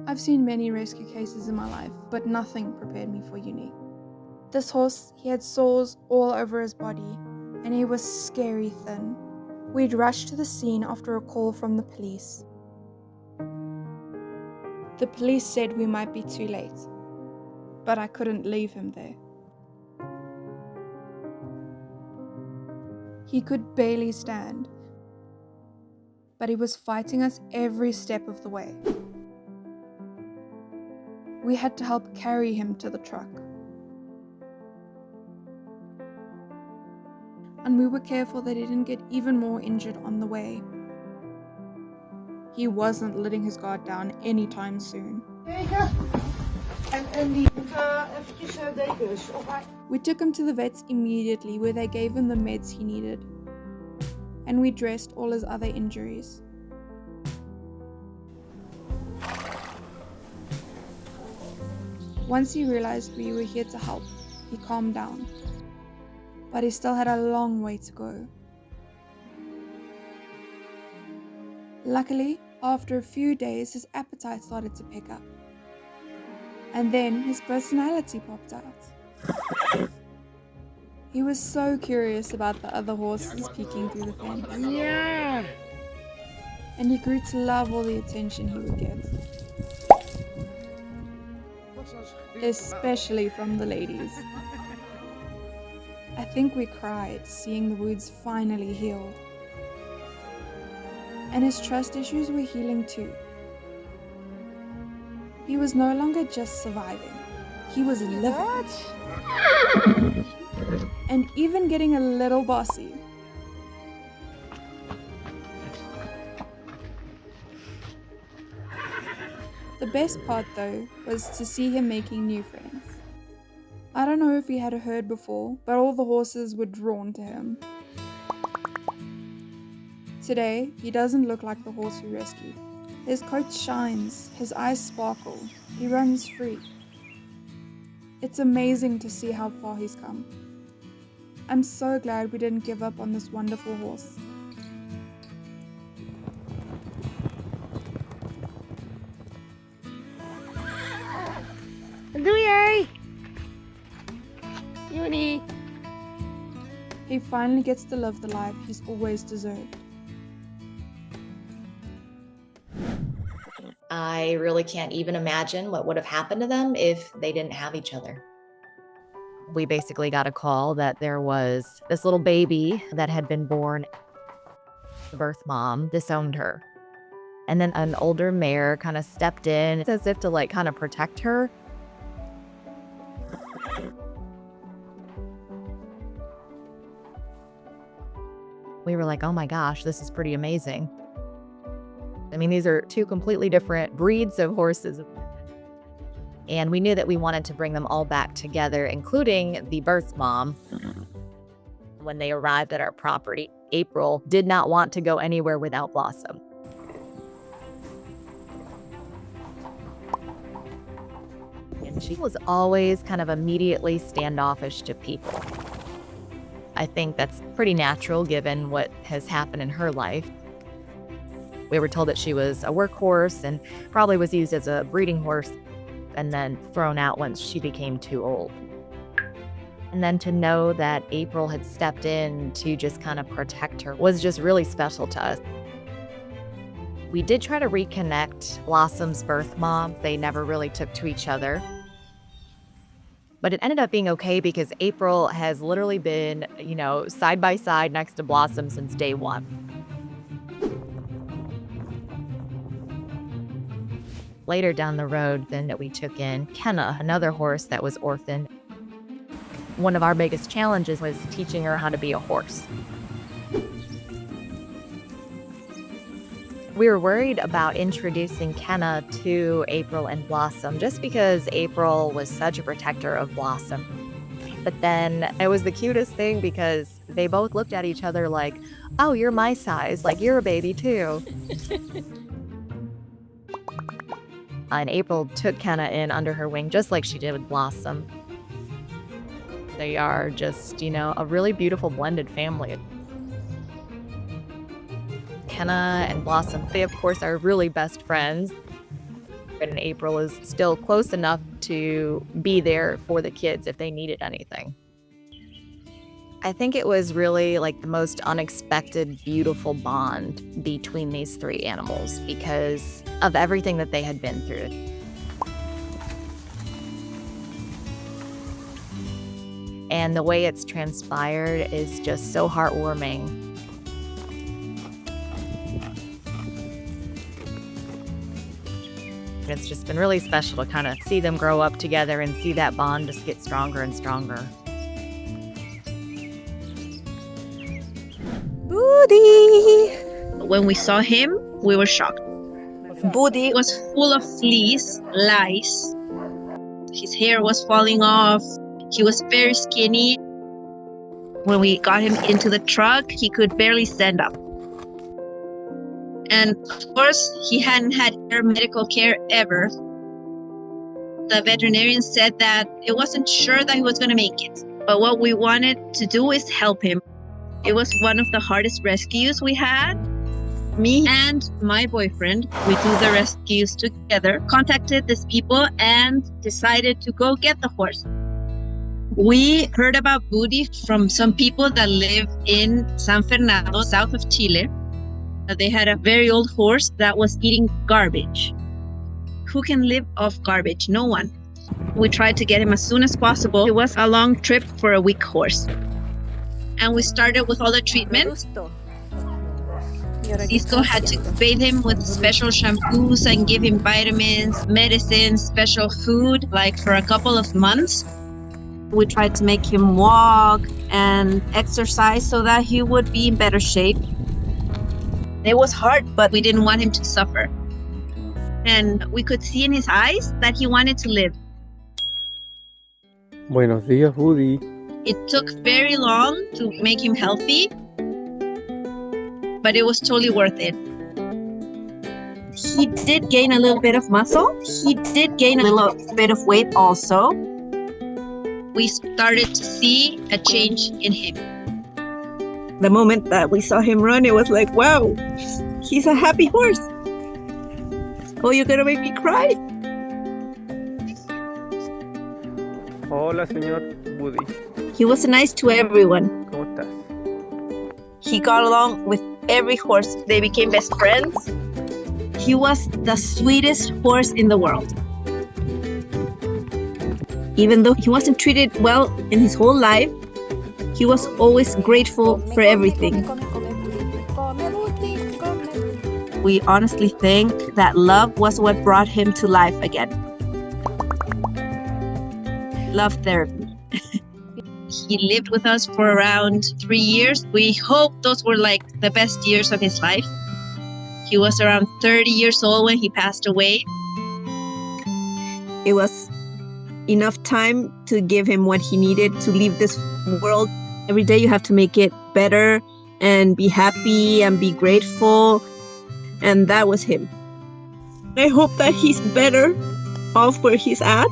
I've seen many rescue cases in my life, but nothing prepared me for uni. This horse, he had sores all over his body, and he was scary thin. We'd rushed to the scene after a call from the police. The police said we might be too late, but I couldn't leave him there. He could barely stand, but he was fighting us every step of the way. We had to help carry him to the truck. And we were careful that he didn't get even more injured on the way. He wasn't letting his guard down anytime soon. We took him to the vets immediately, where they gave him the meds he needed. And we dressed all his other injuries. Once he realized we were here to help, he calmed down. But he still had a long way to go. Luckily, after a few days, his appetite started to pick up. And then his personality popped out. He was so curious about the other horses peeking through the fence. Yeah. And he grew to love all the attention he would get. Especially from the ladies. I think we cried, seeing the wounds finally healed. And his trust issues were healing too. He was no longer just surviving, he was living. And even getting a little bossy. The best part though was to see him making new friends. I don't know if he had a herd before, but all the horses were drawn to him. Today, he doesn't look like the horse we rescued. His coat shines, his eyes sparkle, he runs free. It's amazing to see how far he's come. I'm so glad we didn't give up on this wonderful horse. Doei jij? Uni. He finally gets to live the life he's always deserved. I really can't even imagine what would have happened to them if they didn't have each other. We basically got a call that there was this little baby that had been born. The birth mom disowned her. And then an older mare kind of stepped in as if to kind of protect her. We were like, oh my gosh, this is pretty amazing. I mean, these are two completely different breeds of horses. And we knew that we wanted to bring them all back together, including the birth mom. When they arrived at our property, April did not want to go anywhere without Blossom. And she was always kind of immediately standoffish to people. I think that's pretty natural given what has happened in her life. We were told that she was a workhorse and probably was used as a breeding horse and then thrown out once she became too old. And then to know that April had stepped in to just kind of protect her was just really special to us. We did try to reconnect Blossom's birth mom. They never really took to each other. But it ended up being okay because April has literally been, side by side next to Blossom since day one. Later down the road, then we took in Kenna, another horse that was orphaned. One of our biggest challenges was teaching her how to be a horse. We were worried about introducing Kenna to April and Blossom just because April was such a protector of Blossom. But then it was the cutest thing because they both looked at each other like, oh, you're my size, like you're a baby too. And April took Kenna in under her wing just like she did with Blossom. They are just, a really beautiful blended family. Kenna and Blossom, they of course are really best friends. And April is still close enough to be there for the kids if they needed anything. I think it was really like the most unexpected, beautiful bond between these three animals because of everything that they had been through. And the way it's transpired is just so heartwarming. It's just been really special to kind of see them grow up together and see that bond just get stronger and stronger. Buddy! When we saw him, we were shocked. Buddy was full of fleas, lice. His hair was falling off. He was very skinny. When we got him into the truck, he could barely stand up. And of course, he hadn't had medical care ever. The veterinarian said that it wasn't sure that he was going to make it. But what we wanted to do is help him. It was one of the hardest rescues we had. Me and my boyfriend, we do the rescues together, contacted these people and decided to go get the horse. We heard about Buddy from some people that live in San Fernando, south of Chile. They had a very old horse that was eating garbage. Who can live off garbage? No one. We tried to get him as soon as possible. It was a long trip for a weak horse. And we started with all the treatment. Cisco had to bathe him with special shampoos and give him vitamins, medicines, special food, like for a couple of months. We tried to make him walk and exercise so that he would be in better shape. It was hard, but we didn't want him to suffer. And we could see in his eyes that he wanted to live. Buenos días, Buddy. It took very long to make him healthy, but it was totally worth it. He did gain a little bit of muscle. He did gain a little bit of weight also. We started to see a change in him. The moment that we saw him run, it was like, wow, he's a happy horse. Oh, you're gonna make me cry. Hola, señor Buddy. He was nice to everyone. ¿Cómo estás? He got along with every horse. They became best friends. He was the sweetest horse in the world. Even though he wasn't treated well in his whole life, he was always grateful for everything. We honestly think that love was what brought him to life again. Love therapy. He lived with us for around 3 years. We hope those were like the best years of his life. He was around 30 years old when he passed away. It was enough time to give him what he needed to leave this world. Every day you have to make it better and be happy and be grateful. And that was him. I hope that he's better off where he's at.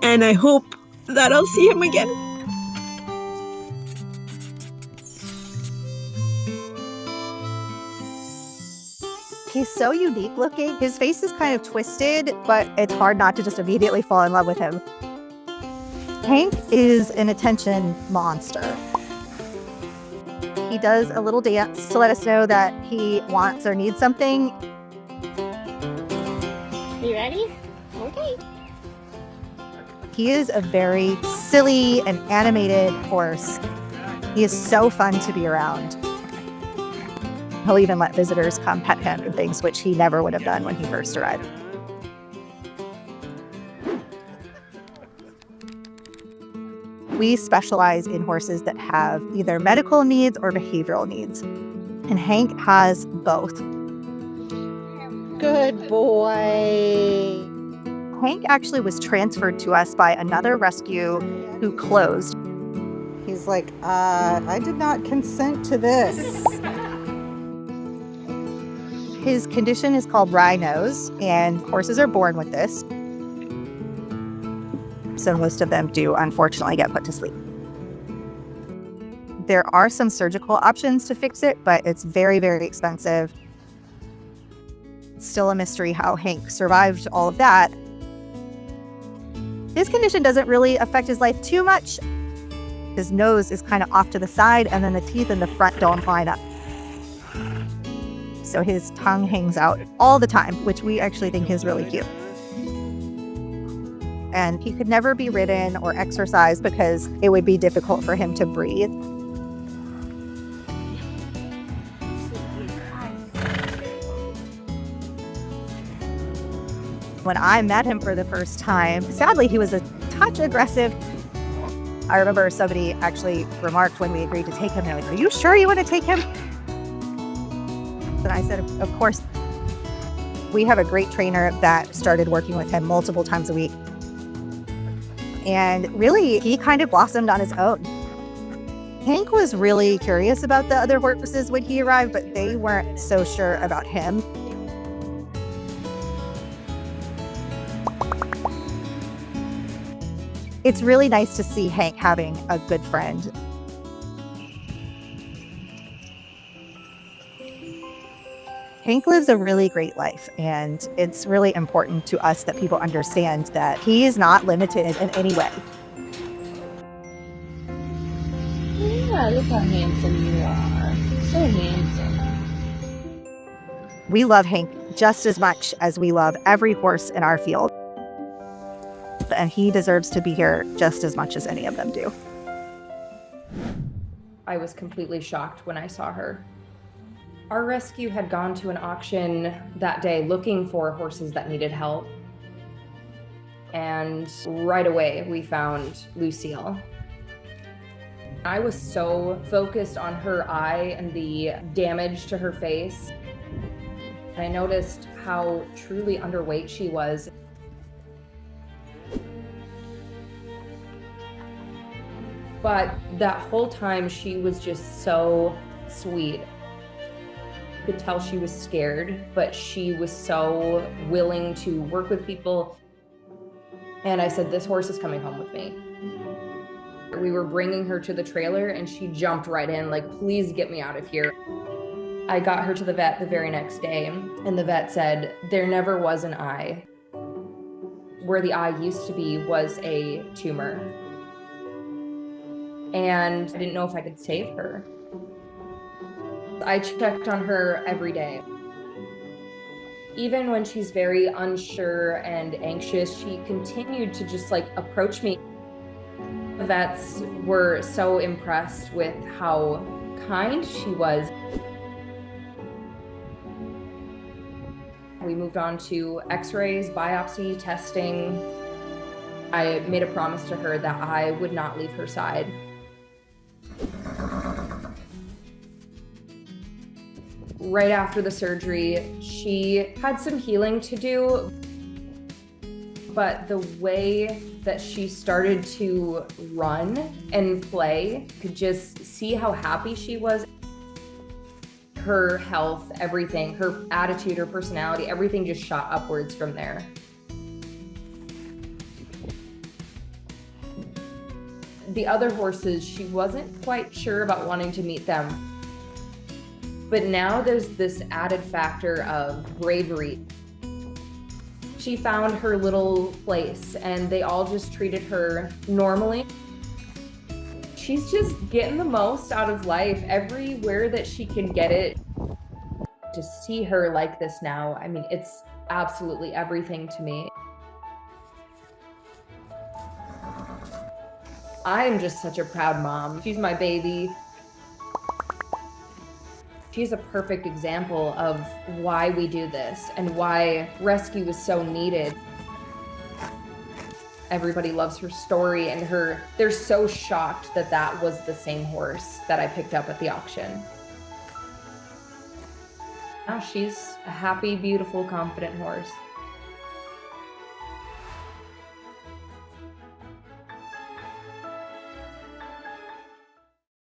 And I hope that I'll see him again. He's so unique looking. His face is kind of twisted, but it's hard not to just immediately fall in love with him. Hank is an attention monster. He does a little dance to let us know that he wants or needs something. You ready? Okay. He is a very silly and animated horse. He is so fun to be around. He'll even let visitors come pet him and things, which he never would have done when he first arrived. We specialize in horses that have either medical needs or behavioral needs. And Hank has both. Good boy. Hank actually was transferred to us by another rescue who closed. He's like, I did not consent to this. His condition is called wry nose, and horses are born with this. So most of them do, unfortunately, get put to sleep. There are some surgical options to fix it, but it's very, very expensive. It's still a mystery how Hank survived all of that. His condition doesn't really affect his life too much. His nose is kind of off to the side, and then the teeth in the front don't line up. So his tongue hangs out all the time, which we actually think is really cute. And he could never be ridden or exercised because it would be difficult for him to breathe. When I met him for the first time, sadly, he was a touch aggressive. I remember somebody actually remarked when we agreed to take him, they're like, "Are you sure you want to take him?" And I said, "Of course." We have a great trainer that started working with him multiple times a week. And really, he kind of blossomed on his own. Hank was really curious about the other horses when he arrived, but they weren't so sure about him. It's really nice to see Hank having a good friend. Hank lives a really great life, and it's really important to us that people understand that he is not limited in any way. Yeah, look how handsome you are. So handsome. We love Hank just as much as we love every horse in our field. And he deserves to be here just as much as any of them do. I was completely shocked when I saw her. Our rescue had gone to an auction that day looking for horses that needed help. And right away, we found Lucille. I was so focused on her eye and the damage to her face. I noticed how truly underweight she was. But that whole time, she was just so sweet. You could tell she was scared, but she was so willing to work with people. And I said, "This horse is coming home with me." We were bringing her to the trailer and she jumped right in, like, "Please get me out of here." I got her to the vet the very next day, and the vet said, "There never was an eye. Where the eye used to be was a tumor." And I didn't know if I could save her. I checked on her every day. Even when she's very unsure and anxious, she continued to just approach me. The vets were so impressed with how kind she was. We moved on to x-rays, biopsy, testing. I made a promise to her that I would not leave her side. Right after the surgery, she had some healing to do, but the way that she started to run and play, could just see how happy she was. Her health, everything, her attitude, her personality, everything just shot upwards from there. The other horses, she wasn't quite sure about wanting to meet them. But now there's this added factor of bravery. She found her little place and they all just treated her normally. She's just getting the most out of life everywhere that she can get it. To see her like this now, I mean, it's absolutely everything to me. I am just such a proud mom. She's my baby. She's a perfect example of why we do this and why rescue is so needed. Everybody loves her story and they're so shocked that that was the same horse that I picked up at the auction. Now she's a happy, beautiful, confident horse.